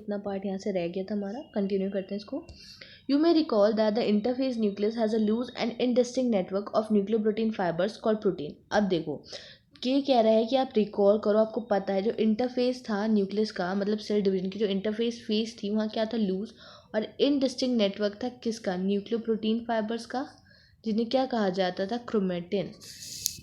इतना पार्ट यहाँ से रह गया था हमारा, कंटिन्यू करते हैं इसको। You may recall that the interphase nucleus has a loose and indistinct network of nucleoprotein fibres called protein. अब देखो ये कह रहा है कि आप रिकॉल करो, आपको पता है जो इंटरफेस था न्यूक्लियस का, मतलब सेल डिवीजन की जो इंटरफेस फेस थी वहाँ क्या था, लूज, और इनडिस्टिंक्ट नेटवर्क था किसका, न्यूक्लियोप्रोटीन फाइबर्स का, जिन्हें क्या कहा जाता था, क्रोमेटिन।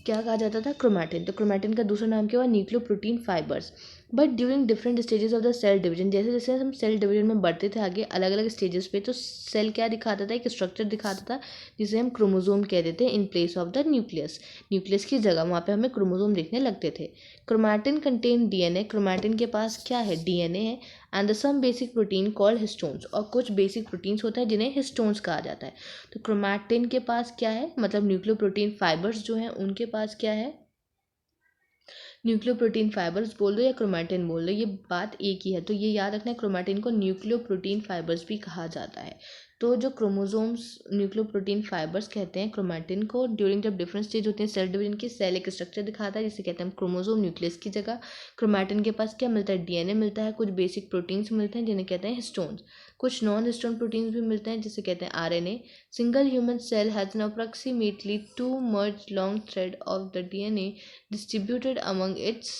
क्या कहा जाता था, क्रोमेटिन। तो क्रोमेटिन का दूसरा नाम क्या हुआ, nucleoprotein fibres. But during different stages of the cell division, जैसे जैसे हम सेल डिवीजन में बढ़ते थे आगे अलग अलग स्टेजेस पे, तो सेल क्या दिखाता था, एक स्ट्रक्चर दिखाता था जिसे हम क्रोमोजोम कहते थे, in place of the nucleus. Nucleus की जगह वहाँ पे हमें क्रोमोजोम दिखने लगते थे। क्रोमेटिन कंटेन डीएनए, क्रोमेटिन के पास क्या है, डीएनए है, and the some basic protein called histones, और कुछ बेसिक प्रोटीन्स होता है जिन्हें हिस्टोन्स कहा जाता है। तो क्रोमेटिन के पास क्या है, मतलब न्यूक्लियोप्रोटीन फाइबर्स जो हैं उनके पास क्या है, न्यूक्लियोप्रोटीन फाइबर्स बोल दो या क्रोमेटिन बोल दो, ये बात एक ही है। तो ये याद रखना है, क्रोमेटिन को न्यूक्लियोप्रोटीन फाइबर्स भी कहा जाता है। तो जो क्रोमोजोम्स न्यूक्लियोप्रोटीन फाइबर्स कहते हैं क्रोमेटिन को, ड्यूरिंग जब डिफरेंट स्टेज होते हैं सेल डिवीजन की, सेल एक स्ट्रक्चर दिखाता है जिसे कहते हैं क्रोमोजोम, न्यूक्लियस की जगह। क्रोमेटिन के पास क्या मिलता है, डीएनए मिलता है, कुछ बेसिक प्रोटीन्स मिलते हैं जिन्हें कहते हैं हिस्टोन्स, कुछ नॉन हिस्टोन प्रोटीन्स भी मिलते हैं जिसे कहते हैं RNA. Single human cell has an approximately 2 मर्ज long thread of the DNA distributed among its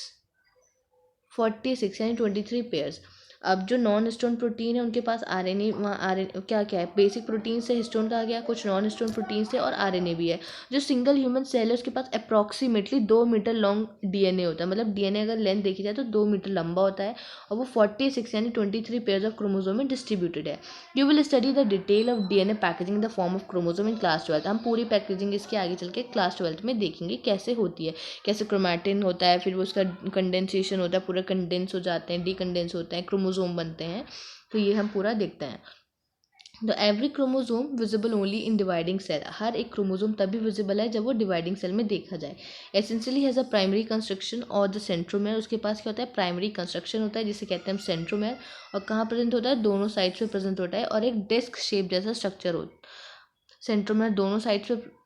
46 यानी 23 पेयर्स। अब जो नॉन हिस्टोन प्रोटीन है उनके पास आरएनए, वहाँ आरएनए क्या क्या है, बेसिक प्रोटीन से हिस्टोन कहा गया, कुछ नॉन हिस्टोन प्रोटीन से, और आरएनए भी है। जो सिंगल ह्यूमन सेल है उसके पास अप्रॉक्सीमेटली 2 मीटर लॉन्ग डीएनए होता है, मतलब डीएनए अगर लेंथ देखी जाए तो 2 मीटर लंबा होता है, और वो 46 यानी 23 पेयर्स ऑफ क्रोमोजोम में डिस्ट्रीब्यूटेड है। You will study the detail of DNA packaging in the form of chromosome in class 12। हम पूरी पैकेजिंग इसके आगे चल के क्लास 12 में देखेंगे कैसे होती है, कैसे क्रोमेटिन होता है, फिर वो उसका कंडेंसेशन होता है, पूरा कंडेंस हो जाते हैं, डीकंडेंस होते हैं, क्रोमोजोम बनते हैं। तो ये हम पूरा देखते हैं। The every chromosome visible only in dividing cell, हर एक क्रोमोजोम तभी विजिबल है जब वो डिवाइडिंग सेल में देखा जाए। Essentially has a primary constriction और द सेंट्रोमेयर, उसके पास क्या होता है, प्राइमरी कंस्ट्रक्शन होता है जिसे कहते हैं हम सेंट्रोमेयर, और कहाँ प्रेजेंट होता है, दोनों साइड्स पे प्रेजेंट होता है, और एक डिस्क शेप जैसा स्ट्रक्चर होता है। सेंट्रोमेयर दोनों साइड्स पे,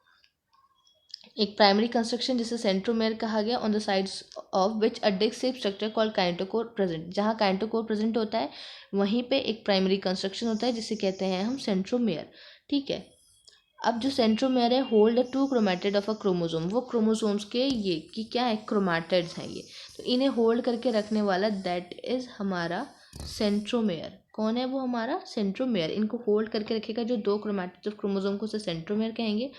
एक प्राइमरी कंस्ट्रक्शन जिसे सेंट्रोमेयर कहा गया, on the sides of which a disc shape structure called kinetochore present, जहाँ काइनेटोकोर प्रेजेंट होता है वहीं पे एक प्राइमरी कंस्ट्रक्शन होता है जिसे कहते हैं हम सेंट्रोमेयर। ठीक है, अब जो सेंट्रोमेयर है hold the 2 chromatid of a chromosome, वो क्रोमोजोम्स के ये कि क्या है, क्रोमेटिड्स हैं ये, तो इन्हें होल्ड करके रखने वाला दैट इज हमारा सेंट्रोमेयर। कौन है वो, हमारा सेंट्रोमेयर, इनको होल्ड करके रखेगा जो 2 क्रोमेटिड्स ऑफ क्रोमोजोम को उसे सेंट्रोमेयर कहेंगे।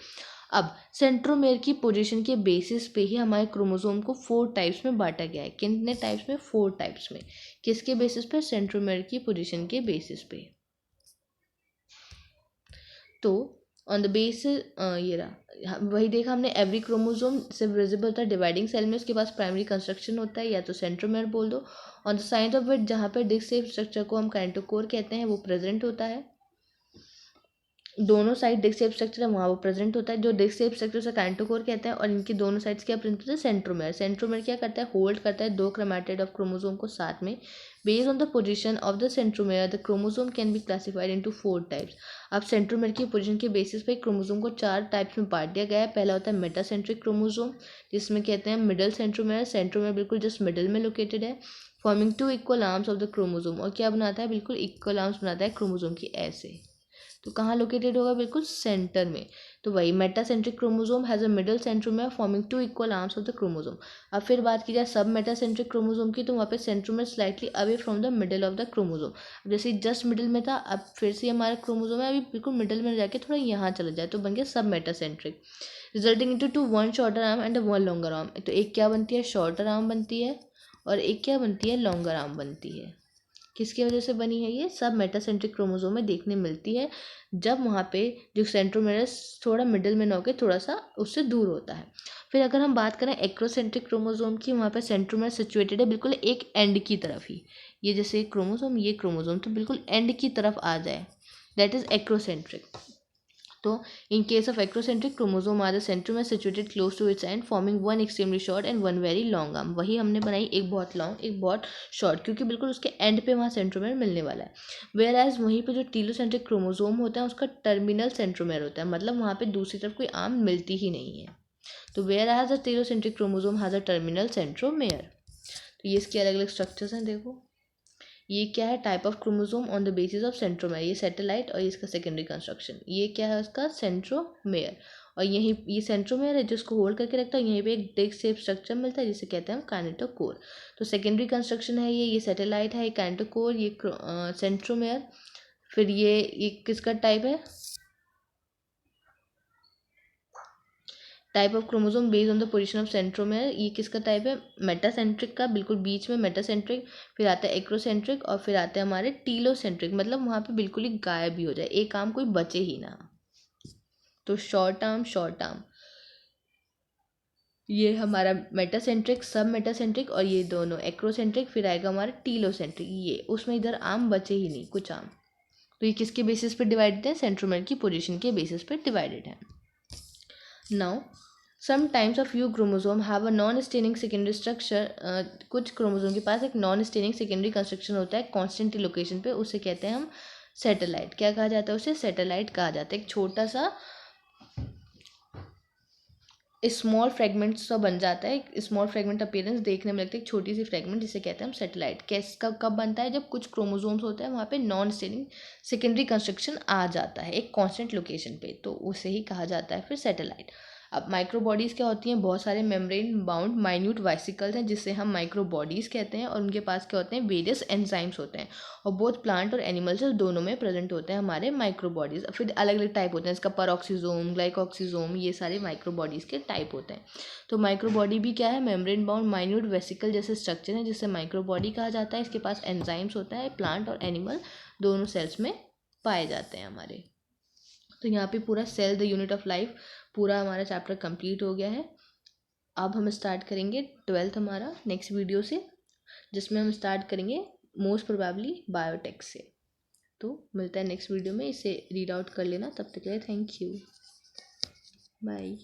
अब सेंट्रोमेयर की पोजीशन के बेसिस पे ही हमारे क्रोमोसोम को 4 टाइप्स में बांटा गया है। कितने टाइप्स में, 4 टाइप्स में। किसके बेसिस पे, सेंट्रोमेयर की पोजीशन के बेसिस पे। तो ऑन द बेसिस ये रहा, वही देखा हमने, एवरी क्रोमोसोम सिर्फ विजिबल होता है डिवाइडिंग सेल में, उसके पास प्राइमरी कंस्ट्रक्शन होता है या तो सेंट्रोमेयर बोल दो। On the side of it जहाँ पे डिस्क शेप स्ट्रक्चर को हम काइनेटोकोर कहते हैं वो प्रेजेंट होता है, दोनों साइड डिस्क शेप स्ट्रक्चर है वहाँ वो प्रेजेंट होता है, जो डिस्क शेप स्ट्रक्चर से काइनेटोकोर कहते हैं, और इनकी दोनों साइड्स क्या प्रेजेंट होता है, सेंट्रोमेयर। सेंट्रोमेयर क्या करता है, होल्ड करता है 2 क्रोमेटिड ऑफ क्रोमोसोम को साथ में। Based on the position of the centromere the chromosome can be classified into 4 types. अब सेंट्रोमेयर की पोजीशन के बेसिस पे क्रोमोसोम को 4 टाइप्स में बांट दिया गया है। पहला होता है मेटासेंट्रिक क्रोमोसोम, जिसमें कहते हैं मिडल सेंट्रोमेयर, सेंट्रोमेयर बिल्कुल जस्ट मिडल में लोकेटेड है, forming 2 equal arms of the chromosome, और क्या बनाता है, बिल्कुल इक्वल आर्म्स बनाता है क्रोमोसोम की ऐसे। तो कहाँ लोकेटेड होगा, बिल्कुल सेंटर में। तो वही metacentric chromosome has a middle centromere forming 2 equal arms of the chromosome. अब फिर बात की जाए सब मेटासेंट्रिक क्रोमोसोम की, तो वहाँ पे centromere slightly away from the middle of the chromosome. जैसे जस्ट मिडल में था, अब फिर से हमारा क्रोमोसोम है अभी बिल्कुल मिडल में जाके थोड़ा यहाँ चला जाए तो बन गया सब metacentric, resulting into 2 1 shorter arm and 1 longer arm. तो एक क्या बनती है, शॉर्टर आर्म बनती है, और एक क्या बनती है, लॉन्गर आर्म बनती है। किसकी वजह से बनी है, ये सब मेटासेंट्रिक क्रोमोसोम में देखने मिलती है, जब वहाँ पे जो सेंट्रोमेयर थोड़ा मिडिल में ना होकर थोड़ा सा उससे दूर होता है। फिर अगर हम बात करें एक्रोसेंट्रिक क्रोमोसोम की, वहाँ पे सेंट्रोमेयर सिचुएटेड है बिल्कुल एक एंड की तरफ ही, ये जैसे ये क्रोमोसोम तो बिल्कुल एंड की तरफ आ जाए, दैट इज एक्रोसेंट्रिक। तो in case of acrocentric chromosome are the centromere situated close to its end forming 1 extremely short and 1 very long arm. वही हमने बनाई, एक बहुत लॉन्ग एक बहुत शॉर्ट, क्योंकि बिल्कुल उसके एंड पे वहाँ सेंट्रोमेयर मिलने वाला है। वेयर एज वहीं पे जो टीलोसेंट्रिक क्रोमोसोम होता है उसका टर्मिनल सेंट्रोमेयर होता है, मतलब वहाँ पे दूसरी तरफ कोई आर्म मिलती ही नहीं है। तो whereas the telocentric chromosome has a terminal centromere. तो ये इसके अलग अलग स्ट्रक्चर्स हैं, देखो ये क्या है, type of chromosome on the basis of centromere, ये सैटेलाइट और इसका सेकेंडरी कंस्ट्रक्शन। ये क्या है उसका, सेंट्रोमेयर, और यही ये सेंट्रोमेयर है जिसको होल्ड करके रखता है। यहीं पे एक डिस्क शेप स्ट्रक्चर मिलता है जिसे कहते हैं हम काइनेटोकोर। तो सेकेंडरी कंस्ट्रक्शन है ये सैटेलाइट है, ये काइनेटोकोर, ये सेंट्रोमेयर। फिर ये किसका टाइप है, type of chromosome based on the position of centromere, ये किसका टाइप है, मेटासेंट्रिक का, बिल्कुल बीच में मेटासेंट्रिक। फिर आता है एक्रोसेंट्रिक, और फिर आते हैं हमारे टीलोसेंट्रिक, मतलब वहाँ पे बिल्कुल ही गायब ही हो जाए, एक आर्म कोई बचे ही ना। तो शॉर्ट आर्म ये हमारा मेटासेंट्रिक, सब मेटासेंट्रिक, और ये दोनों एक्रोसेंट्रिक। फिर आएगा हमारा टीलोसेंट्रिक, ये उसमें इधर आर्म बचे ही नहीं, कुछ आर्म। तो ये किसके बेसिस पे डिवाइडेड है, सेंट्रोमेयर की पोजीशन के बेसिस पे डिवाइडेड है। Now sometimes of you chromosome have a non staining secondary structure, कुछ क्रोमोसोम के पास एक नॉन स्टेनिंग सेकेंडरी कंस्ट्रक्शन होता है कॉन्स्टेंट लोकेशन पे, उसे कहते हैं हम सैटेलाइट। क्या कहा जाता है उसे, सैटेलाइट कहा जाता है। एक छोटा सा स्मॉल फ्रेगमेंट सा बन जाता है, स्मॉल फ्रेगमेंट अपीयरेंस देखने में लगता है, एक छोटी सी फ्रेगमेंट, जिसे कहते हैं हम सैटेलाइट। कैसे कब बनता है, जब कुछ क्रोमोसोम्स होते हैं वहाँ पे नॉन स्टेनिंग सेकेंडरी कंस्ट्रक्शन आ जाता है एक कांस्टेंट लोकेशन पे, तो उसे ही कहा जाता है फिर सैटेलाइट। अब माइक्रोबॉडीज़ क्या होती हैं, बहुत सारे मेम्ब्रेन बाउंड माइन्यूट वाइसिकल्स हैं जिससे हम माइक्रोबॉडीज़ कहते हैं, और उनके पास क्या होते हैं, वेरियस एंजाइम्स होते हैं, और बोथ प्लांट और एनिमल्स दोनों में प्रेजेंट होते हैं हमारे माइक्रोबॉडीज़। फिर अलग अलग टाइप होते हैं, इसका परऑक्सीजोम, ग्लाइकोक्सीजोम, ये सारे माइक्रोबॉडीज़ के टाइप होते हैं। तो माइक्रोबॉडी भी क्या है, मेम्ब्रेन बाउंड माइन्यूट वेसिकल जैसे स्ट्रक्चर है जिससे माइक्रोबॉडी कहा जाता है। इसके पास एंजाइम्स होता है, प्लांट और एनिमल दोनों सेल्स में पाए जाते हैं हमारे। तो यहाँ पे पूरा cell the unit of life पूरा हमारा चैप्टर कंप्लीट हो गया है। अब हम स्टार्ट करेंगे 12th हमारा नेक्स्ट वीडियो से, जिसमें हम स्टार्ट करेंगे मोस्ट प्रोबेबली बायोटेक से। तो मिलता है नेक्स्ट वीडियो में, इसे रीड आउट कर लेना। तब तक के लिए थैंक यू, बाय।